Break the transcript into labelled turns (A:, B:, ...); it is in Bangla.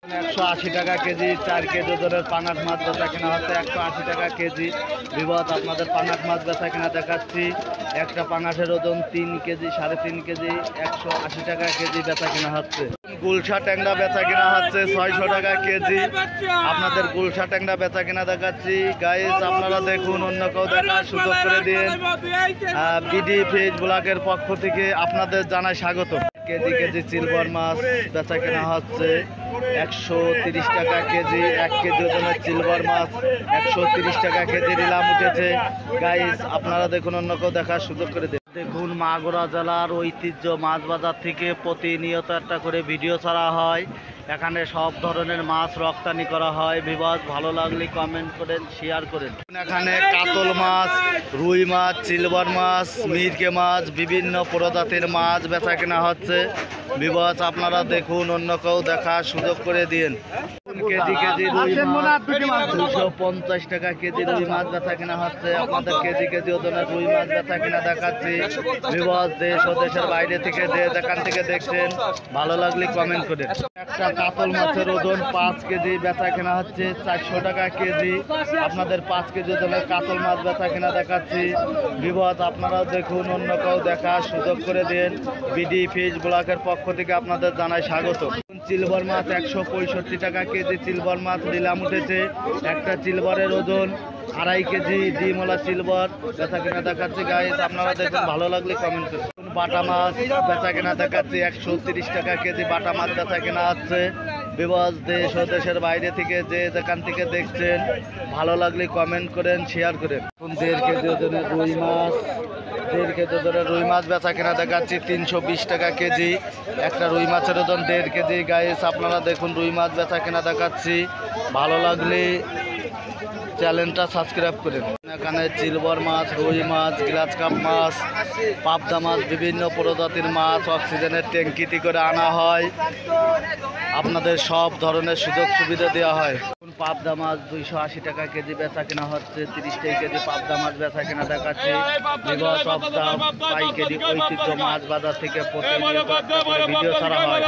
A: 180 টাকা কেজি 4 কেজি ওজনের পাঙাশ মাছ বেচা কেনা হচ্ছে 180 টাকা কেজি। বিবাদ আপনাদের পাঙাশ মাছ বেচা কেনা দেখাচ্ছি। একটা পাঙাশের ওজন 3 কেজি 3.5 কেজি 180 টাকা কেজি বেচা কেনা হচ্ছে। গুলশা ট্যাংরা বেচা কেনা হচ্ছে 600 টাকা কেজি। আপনাদের গুলশা ট্যাংরা বেচা কেনা দেখাচ্ছি। গাইস আপনারা দেখুন, অন্য কেউ দেখার সুযোগ করে দিন। বিডি ফিশ ব্লগের পক্ষ থেকে আপনাদের জানাই স্বাগত। কেজি কেজি সিলভার মাছ বেচা কেনা হচ্ছে 130 টাকা কেজি। 1 কেজি ওজনের সিলভার মাছ 130 টাকা কেজি নিলাম উঠেছে। গাইস আপনারা দেখুন, অন্য কেউ দেখার সুযোগ করে দিন। দেখুন, মাগুরা জেলার ঐতিহ্য মাছ বাজার থেকে প্রতিনিয়ত একটা করে ভিডিও ছাড়া হয়। এখানে সব ধরনের মাছ রপ্তানি করা হয়। বিবাদ ভালো লাগলে কমেন্ট করেন, শেয়ার করেন। এখানে কাতল মাছ, রুই মাছ, সিলভার মাছ, মিরকে মাছ, বিভিন্ন প্রজাতির মাছ বেচা কেনা হচ্ছে। বিবাদ আপনারা দেখুন, অন্য কেউ দেখার সুযোগ করে দিন। কেজি কেজি রুই মাছ 250 টাকা কেজি রুই মাছ বেচা কেনা হচ্ছে। আপনাদের কেজি কেজি ওজনের রুই মাছ বেচা কেনা দেখাচ্ছি। বিবাদ দেশ ও দেশের বাইরে থেকে যেখান থেকে দেখছেন ভালো লাগলে কমেন্ট করেন। একটা কাতল মাছের ওজন 5 কেজি বেচা কেনা হচ্ছে 400 টাকা কেজি। আপনাদের 5 কেজি ওজনের কাতল মাছ বেচা কেনা দেখাচ্ছি। বিবাদ আপনারাও দেখুন, অন্য কেউ দেখার সুযোগ করে দিন। বিডি ফিশ ব্লগের পক্ষ থেকে আপনাদের জানাই স্বাগত। সিলভার মাছ 165 টাকা কেজি সিলভার মাছ নিলাম উঠেছে। একটা সিলভারের ওজন 2.5 কেজি ডিমওয়ালা সিলভার বেচা কেনা দেখাচ্ছে। গাইস আপনারা দেখুন, ভালো লাগলে কমেন্ট করুন। বাটা মাছ বেচা কেনা দেখাচ্ছে 130 টাকা কেজি বাটা মাছ বেচা কেনা হচ্ছে। বিবাদ দেশ ও দেশের বাইরে থেকে যেখান থেকে দেখছেন ভালো লাগলে কমেন্ট করেন, শেয়ার করেন। 1.5 কেজি ওজনের রুই মাছ 1.5 কেজি ওজনের রুই মাছ বেচা কেনা দেখাচ্ছি 320 টাকা কেজি। একটা রুই মাছের ওজন 1.5 কেজি। গাইস আপনারা দেখুন, রুই মাছ বেচা কেনা দেখাচ্ছি। ভালো লাগলে চ্যানেলটা সাবস্ক্রাইব করেন। এখানে সিলভার মাছ, রুই মাছ, গ্লাস কাপ মাছ, পাবদা মাছ, বিভিন্ন প্রজাতির মাছ অক্সিজেনের ট্যাঙ্কিতে করে আনা হয়। আপনাদের সব ধরনের সুযোগ সুবিধা দেওয়া হয়। পাবদা মাছ 280 টাকা কেজি বেচা কেনা হচ্ছে। 30 টাকা কেজি পাবদা মাছ বেচা কেনা দেখাচ্ছে। বিবাহ পাবদা পাইকারি ঐতিহ্য মাছ বাজার থেকে প্রতিনিয়ত ভিডিও ছাড়া হয়।